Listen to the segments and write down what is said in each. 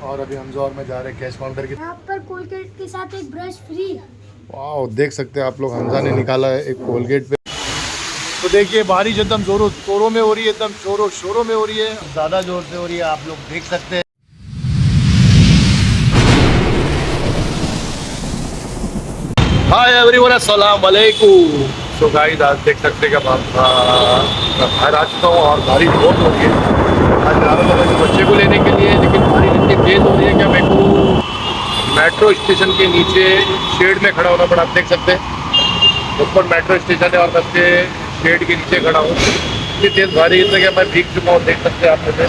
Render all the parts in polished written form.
और अभी हमजा और मैं जा रहे हैं कैश काउंटर की। यहाँ पर कोलगेट के साथ एक ब्रश फ्री। वाह, देख सकते हैं आप लोग, हमजा ने निकाला है एक कोलगेट पे। तो देखिए बारिश एकदम जोरों शोरों में हो रही है, एकदम शोरों शोरों में हो रही है, ज़्यादा जोर से हो रही है, आप लोग देख सकते हैं। हाय एवरीवन, अस्सलाम वालेकुम। सो गाइस, आज देख सकते हैं कि मैं बाहर आ चुका हूँ और बारिश बहुत हो रही है। आज जा रहा था बच्चे को लेने के लिए, लेकिन बारिश इतनी तेज़ हो रही है कि मेरे को मेट्रो स्टेशन के नीचे शेड में खड़ा होना पड़ा। आप देख सकते हैं ऊपर मेट्रो स्टेशन है और बच्चे शेड के नीचे खड़ा हूँ। इतनी तेज़ बारिश है कि मैं भीग चुका हूँ, देख सकते हैं आप मुझे।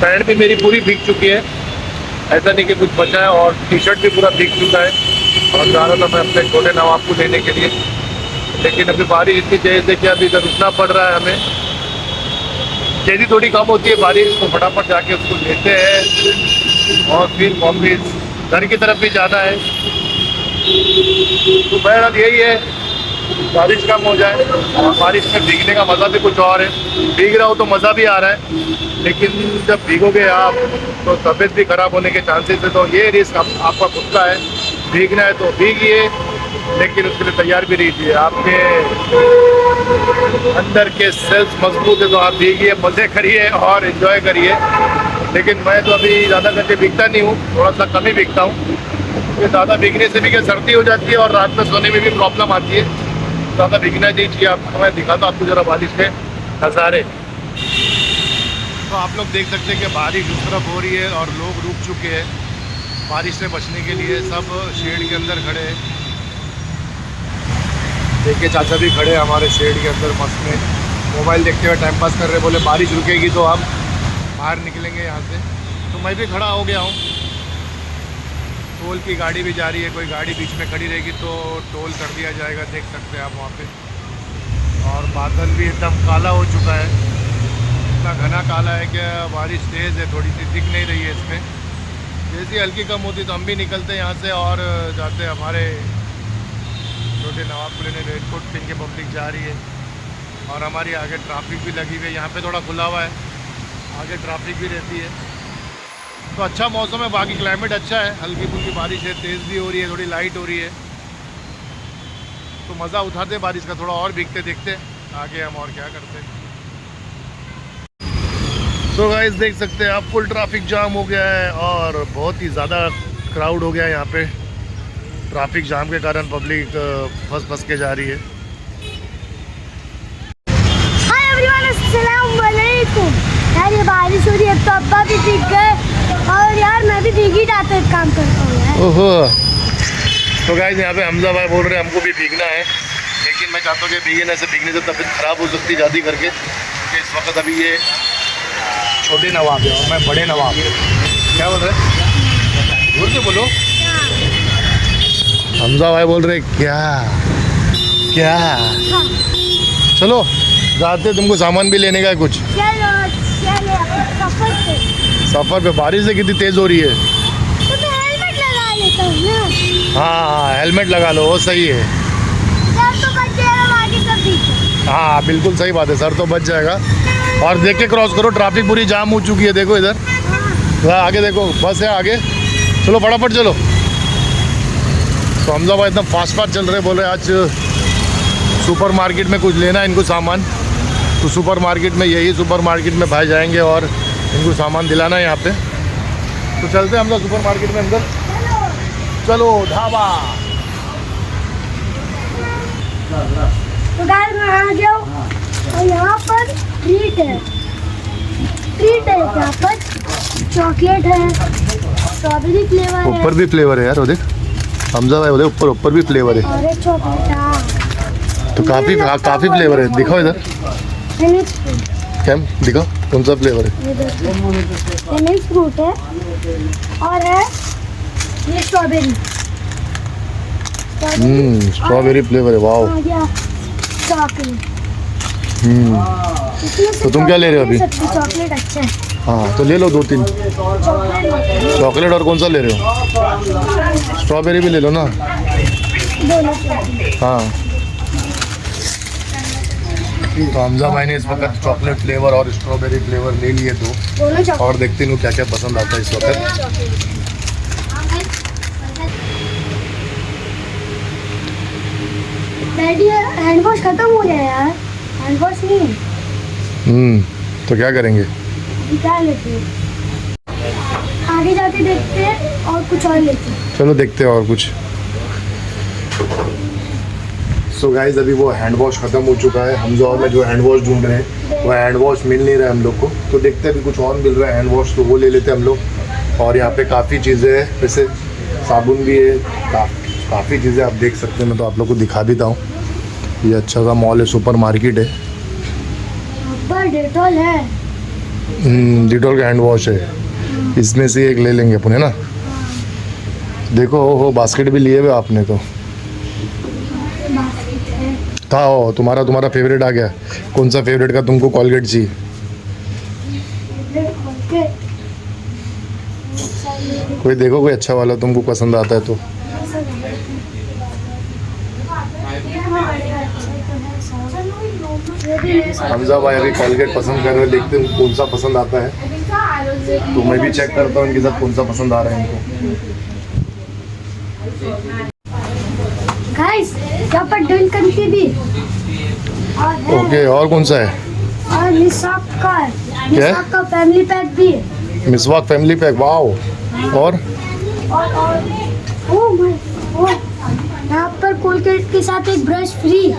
पैंट भी मेरी पूरी भीग चुकी है, ऐसा नहीं कि कुछ बचा है, और टी शर्ट भी पूरा भीग चुका है। और जा रहा था मैं अपने छोटे नवाब को लेने के लिए, लेकिन अभी बारिश इतनी तेज़ है कि अभी इधर रुकना पड़ रहा है हमें। तेज़ी थोड़ी कम होती है बारिश, तो फटाफट जाके उसको लेते हैं और फिर वापस घर की तरफ भी जाना है। तो बहरहाल यही है, बारिश कम हो जाए। और बारिश में भीगने का मज़ा भी कुछ और है। भीग रहा हो तो मज़ा भी आ रहा है, लेकिन जब भीगोगे आप तो तबीयत भी ख़राब होने के चांसेस है। तो ये रिस्क आपका खुद का है। भीगना है तो भीगिए, लेकिन उसके लिए तैयार भी रहिए। आपके अंदर के सेल्स मजबूत है तो आप भीगिए, मज़े करिए और एंजॉय करिए। लेकिन मैं तो अभी ज़्यादा करके भीगता नहीं हूँ, थोड़ा सा कम ही भीगता हूँ, क्योंकि ज़्यादा भीगने से भी क्या सर्दी हो जाती है और रात में सोने में भी प्रॉब्लम आती है। ज़्यादा भीगना नहीं चाहिए। आपको मैं दिखाता हूँ आपको ज़रा बारिश के नज़ारे। तो आप लोग देख सकते हैं कि बारिश उस तरफ हो रही है और लोग रुक चुके हैं बारिश से बचने के लिए। सब शेड के अंदर खड़े हैं। देखिए चाचा भी खड़े हैं हमारे शेड के अंदर मस्त में मोबाइल देखते हुए टाइम पास कर रहे। बोले बारिश रुकेगी तो हम बाहर निकलेंगे यहाँ से। तो मैं भी खड़ा हो गया हूँ। टोल की गाड़ी भी जा रही है, कोई गाड़ी बीच में खड़ी रहेगी तो टोल कर दिया जाएगा, देख सकते हैं आप वहाँ पे। और बादल भी एकदम काला हो चुका है, इतना घना काला है कि बारिश तेज़ है, थोड़ी सी दिख नहीं रही है इसमें। जैसी हल्की कम होती तो हम भी निकलते हैं यहाँ से और जाते हमारे छोटे नवाब को लेने। रेनकोट पहन के पब्लिक जा रही है और हमारी आगे ट्रैफिक भी लगी हुई है। यहाँ पे थोड़ा खुला हुआ है, आगे ट्रैफिक भी रहती है। तो अच्छा मौसम है, बाकी क्लाइमेट अच्छा है, हल्की फुल्की बारिश है, तेज़ भी हो रही है, थोड़ी लाइट हो रही है। तो मज़ा उठाते बारिश का, थोड़ा और भीगते देखते आगे हम और क्या करते हैं। तो गाइस देख सकते हैं आप, फुल ट्रैफिक जाम हो गया है और बहुत ही ज़्यादा क्राउड हो गया है यहाँ पे। ट्रैफिक जाम के कारण पब्लिक फंस के जा रही है। हाय एवरीवन, अस्सलाम वालेकुम। यार ये बारिश हो रही है तो अब्बा भी भीग गए और यार मैं भी भीग ही जाता एक काम करता हूँ यार। ओहो। तो गाइस यहाँ पे हमजा भाई बोल रहे हैं हमको भी भीगना है, लेकिन मैं चाहता हूँ कि भीगने से तबीयत ख़राब हो सकती है ज़्यादा करके, क्योंकि इस वक्त अभी ये छोटे नवाब है और मैं बड़े नवाब। क्या बोल रहे हैं, जोर से बोलो। हमजा भाई बोल रहे क्या क्या? हाँ। चलो जाते, तुमको सामान भी लेने का है कुछ। सफ़र पे बारिश से कितनी तेज़ हो रही है। तो मैं हेलमेट लगा लेता हूँ ना। हाँ, हेलमेट लगा लो, वो सही है। सर तो बच जाएगा, आगे सब ठीक है। हाँ बिल्कुल सही बात है, सर तो बच जाएगा। और देख के क्रॉस करो, ट्रैफिक पूरी जाम हो चुकी है। देखो इधर, आगे देखो, बस है आगे, चलो फटाफट चलो। तो हमजा भाई एकदम फास्ट चल रहे, बोल रहे आज सुपर मार्केट में कुछ लेना है इनको सामान। तो सुपर मार्केट में, यही सुपर मार्केट में भाई जाएंगे और इनको सामान दिलाना है यहाँ पे। तो चलते हैं हम लोग सुपर मार्केट में अंदर। चलो ढाबा। तो गाइस मैं आ गया हूँ और यहाँ पर ट्रीट है यहाँ पर। चॉकलेट है, स्ट्रॉबेरी फ्लेवर है, ऊपर भी फ्लेवर है यार, वो देख हमजा भाई बोले ऊपर भी फ्लेवर है। और एक चॉकलेट। तो काफ़ी फ्लेवर है, दिखाओ इधर। क्या दिखाओ, कौन सा फ्लेवर है? लेमन फ्रूट है और है ये स्ट्रॉबेरी। स्ट्रॉबेरी फ्लेवर है, वाह। चॉकलेट। तो तुम क्या ले रहे हो अभी? चॉकलेट अच्छा है। हाँ तो ले लो 2-3 चॉकलेट। और कौन सा ले रहे हो? स्ट्रॉबेरी भी ले लो ना। दोनों। हाँ तो हमजा भाई ने इस वक्त चॉकलेट फ्लेवर और स्ट्रॉबेरी फ्लेवर ले लिए दो, दोनों चॉकलेट। और देखते हैं क्या क्या पसंद आता है इस वक्त। डैडी हैंड वॉश खत्म हो गया यार, हैंड वॉश नहीं है। तो क्या करेंगे? अभी क्या लेते हैं? आगे जाके देखते हैं और कुछ और लेते हैं। चलो देखते हैं और कुछ। सो गाइज अभी वो हैंड वॉश खत्म हो चुका है। हमजा और मैं जो हैंड वॉश ढूंढ रहे हैं वो हैंड वॉश मिल नहीं रहा है हम लोग को, तो देखते हैं अभी कुछ और मिल रहा है हैंड वॉश तो वो ले लेते हैं हम लोग। और यहाँ पे काफ़ी चीज़ें हैं, जैसे साबुन भी है, काफ़ी चीज़ें आप देख सकते हैं। मैं तो आप लोग को दिखा देता हूँ। ये अच्छा सा मॉल है, सुपर मार्केट है। ऊपर डेटॉल है। डिटॉल का हैंड वॉश है, इसमें से एक ले लेंगे अपन, है ना। देखो हो बास्केट भी लिए हुए आपने तो था। हो तुम्हारा फेवरेट आ गया। कौन सा फेवरेट का तुमको कॉलगेट चाहिए? कोई देखो कोई अच्छा वाला तुमको पसंद आता है तो। हमजा भाई अभी कॉलगेट पसंद कर रहे हैं, देखते हैं कौन सा पसंद आता है तो मैं भी चेक करता हूँ इनके साथ कौन सा पसंद आ रहा है इनको। गाइस यहाँ पर डंकन की भी और है। ओके, और कौन सा है? और मिसाक का फैमिली पैक भी है। मिसवाक फैमिली पैक, वाओ। और ओह माय गॉड, यहाँ पर कोलगेट के साथ एक ब्रश फ्री।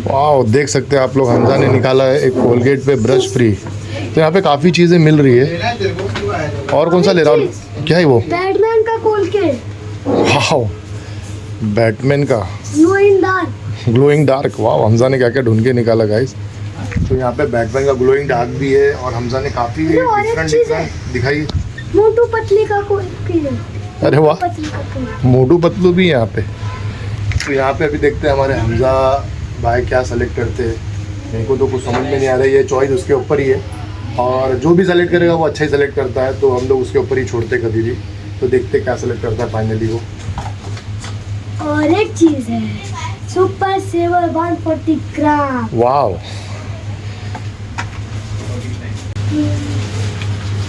वाओ, देख सकते हैं आप लोग, हमजा ने निकाला है एक कोलगेट पे ब्रश फ्री। तो यहाँ पे काफ़ी चीज़ें मिल रही है। और कौन सा ले रहा हूँ? क्या है वो? बैटमैन का कोलगेट। वाओ, बैटमैन का ग्लोइंग डार्क। वाओ, हमजा ने क्या क्या ढूंढ के निकाला गाइस। तो यहाँ पे बैटमैन का ग्लोइंग डार्क भी है, और हमजा ने काफ़ी डिफरेंट दिखाई। मोटू पतली का कोलगेट। अरे वाह, पतली का कोलगेट। मोटू पतलू भी है यहाँ पे। तो यहाँ पे अभी देखते हैं हमारे हमजा भाई क्या सेलेक्ट करते हैं। मेरे को तो कुछ समझ में नहीं आ रहा है, ये चॉइस उसके ऊपर ही है, और जो भी सेलेक्ट करेगा वो अच्छा ही सेलेक्ट करता है, तो हम लोग उसके ऊपर ही छोड़ते कभी भी। तो देखते क्या सेलेक्ट करता है फाइनली वो। और एक चीज है, सुपर सेवर 140 ग्राम। वाओ,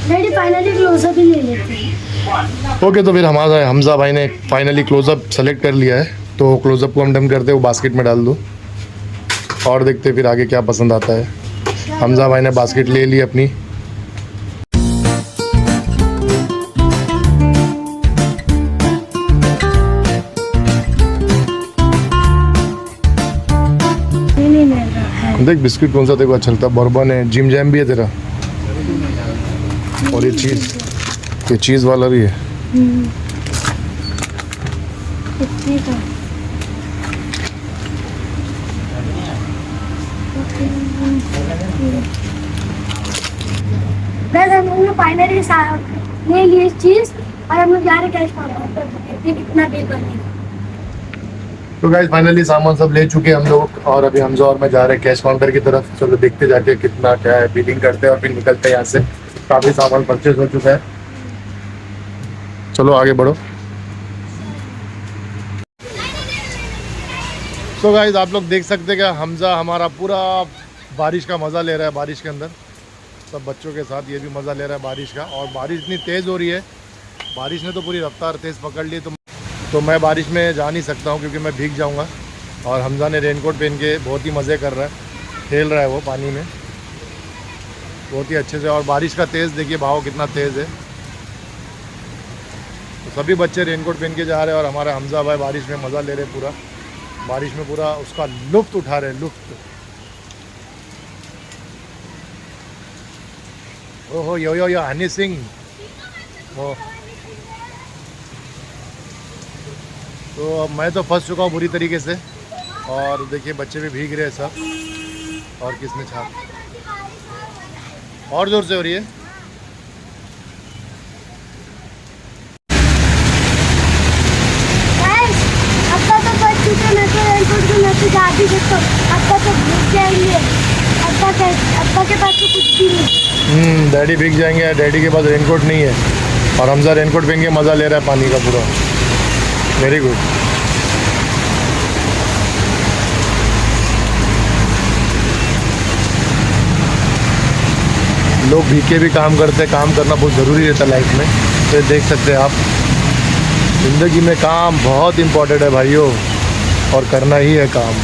डैडी फाइनली क्लोजअप ही ले लेते हैं। ओके, तो फिर हमारा हमजा भाई ने फाइनली क्लोजअप सेलेक्ट कर लिया है, तो क्लोजअप को हम डन करते हैं, वो बास्केट में डाल दो और देखते फिर आगे क्या पसंद आता है। हमजा भाई ने बास्केट ले ली अपनी। नहीं मिल रहा है। देख बिस्किट कौन सा तेरे को अच्छा लगता है? बर्बन है, जिम जैम भी है तेरा, और ये चीज़ वाला भी है। ठीक है। बस हम लोग फाइनली ले लिए चीज, और हम लोग जा रहे कैश काउंटर पर कितना बिल बनेगा। तो गाइस फाइनली सामान सब ले चुके हैं हम लोग, और अभी हमजा और मैं जा रहे हैं कैश काउंटर की तरफ। चलो देखते जाके कितना क्या है, बिलिंग करते हैं और फिर निकलते हैं यहाँ से। काफ़ी सामान परचेज हो चुका है, चलो आगे बढ़ो। तो गाइस आप लोग देख सकते हैं कि हमजा हमारा पूरा बारिश का मज़ा ले रहा है। बारिश के अंदर सब बच्चों के साथ ये भी मज़ा ले रहा है बारिश का। और बारिश इतनी तेज़ हो रही है, बारिश ने तो पूरी रफ्तार तेज़ पकड़ ली, तो मैं बारिश में जा नहीं सकता हूँ क्योंकि मैं भीग जाऊँगा। और हमजा ने रेनकोट पहन के बहुत ही मज़े कर रहा है, खेल रहा है वो पानी में बहुत ही अच्छे से। और बारिश का तेज़ देखिए भाव कितना तेज़ है। तो सभी बच्चे रेनकोट पहन के जा रहे हैं, और हमारा हमजा भाई बारिश में मज़ा ले रहे पूरा, बारिश में पूरा उसका लुत्फ़ उठा रहे हैं, लुत्फ़। ओहो यो हनी सिंह हो। तो मैं तो फंस चुका हूँ बुरी तरीके से, और देखिए बच्चे भी भीग रहे हैं सब। और किसने छाप और ज़ोर से हो रही है। आपका तो बच चुके, मैं तो एयरपोर्ट में मैं तो जा भी सकता हूँ। आपका तो भूख जाएंगे, आपका के पास तो कुछ भी नहीं। डैडी भीग जाएंगे, डैडी के पास रेनकोट नहीं है, और हमजा रेनकोट पहन के मज़ा ले रहा है पानी का पूरा। Very good. लोग भीग के भी काम करते हैं, काम करना बहुत ज़रूरी रहता है लाइफ में। तो देख सकते हैं आप, ज़िंदगी में काम बहुत इम्पोर्टेंट है भाइयों, और करना ही है काम।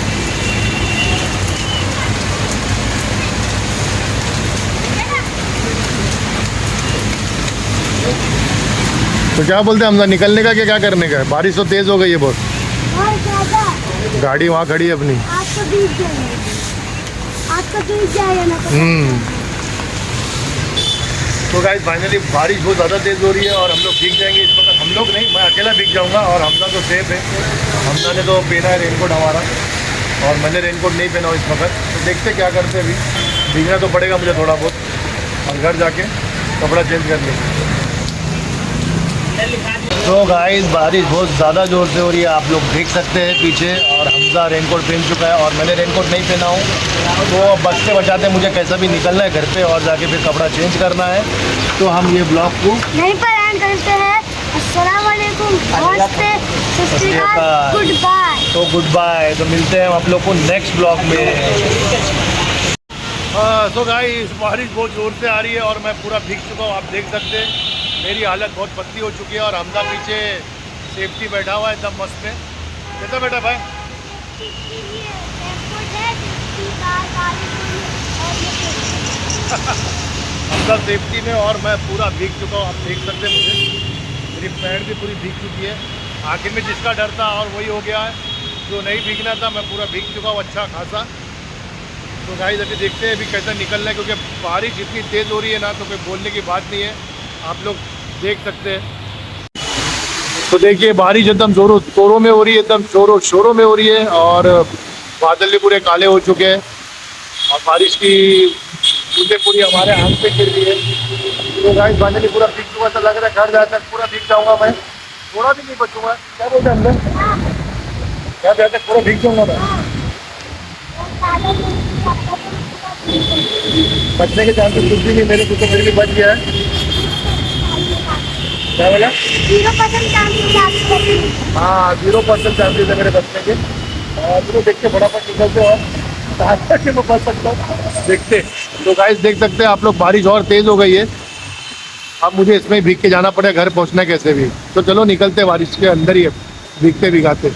तो क्या बोलते हैं हमजा, निकलने का कि क्या करने का है? बारिश तो तेज़ हो गई है बहुत, और ज़्यादा गाड़ी वहाँ खड़ी है अपनी। आपको भीग जाएगा, आपको भीग जाएगा ना। तो गाइस फाइनली बारिश बहुत ज़्यादा तेज़ हो रही है और हम लोग भीग जाएंगे इस वक्त। हम लोग नहीं, मैं अकेला भीग जाऊंगा, और हमजा तो सेफ है। हमजा ने तो पहना है रेनकोट हमारा, और मैंने रेनकोट नहीं पहना इस वक्त। तो देखते क्या करते हैं। अभी भीगना तो पड़ेगा मुझे थोड़ा बहुत, और घर जाके कपड़ा चेंज कर लेंगे। तो गाइस बारिश बहुत ज़्यादा ज़ोर से हो रही है, आप लोग देख सकते हैं पीछे। और हमजा रेनकोट पहन चुका है और मैंने रेनकोट नहीं पहना हूँ। तो बचते बचाते मुझे कैसा भी निकलना है घर पे, और जाके फिर कपड़ा चेंज करना है। तो हम ये ब्लॉग को नहीं पर एंड करते हैं। अस्सलाम वालेकुम, नमस्ते, सत श्री अकाल, गुड बाय। तो गुड बाय। तो मिलते हैं हम आप लोग को नेक्स्ट ब्लॉग में। तो गाइस बारिश बहुत ज़ोर से आ रही है और मैं पूरा भीग चुका हूँ, आप देख सकते हैं। मेरी हालत बहुत पतली हो चुकी है, और हमजा पीछे सेफ्टी बैठा हुआ है एकदम मस्त में। कैसा बैठा भाई? हमजा सेफ्टी में, और मैं पूरा भीग चुका हूँ, आप देख सकते हैं मुझे। मेरी पैंट भी पूरी भीग चुकी है। आखिर में जिसका डर था और वही हो गया है, जो नहीं भीगना था। मैं पूरा भीग चुका हूँ अच्छा खासा। तो गाइस अभी देखते हैं अभी कैसा निकलना है, क्योंकि बारिश इतनी तेज़ हो रही है ना, तो कोई बोलने की बात नहीं है। आप लोग देख सकते हैं। तो देखिए बारिश एकदम जोरों शोरों में हो रही है, एकदम शोरों शोरों में हो रही है, और बादल भी पूरे काले हो चुके हैं, और बारिश की बूंदें पूरी हमारे हाथ पे गिर रही है। तो गाइस फाइनली पूरा भीग चुका सा लग रहा है। घर जाकर पूरा भीग जाऊंगा मैं, थोड़ा भी नहीं बचूंगा। क्या बोलते हैं अंदर, क्या कहते हैं, पूरा भीग जाऊंगा मैं। बचने के चांसेस कुछ भी नहीं मेरे को, तो मेरे भी बच गया है। क्या बोला? 0% चांसेस। हाँ 0% चांसेस है मेरे बचने के। और तो देख के फटाफट निकलते, और कहाँ तक मैं बच सकता हूँ देखते। तो गाइस देख सकते हैं आप लोग, बारिश और तेज़ हो गई है। अब मुझे इसमें भीग के जाना पड़ेगा घर पहुँचना कैसे भी। तो चलो निकलते, बारिश के अंदर ही भीगते भिगाते।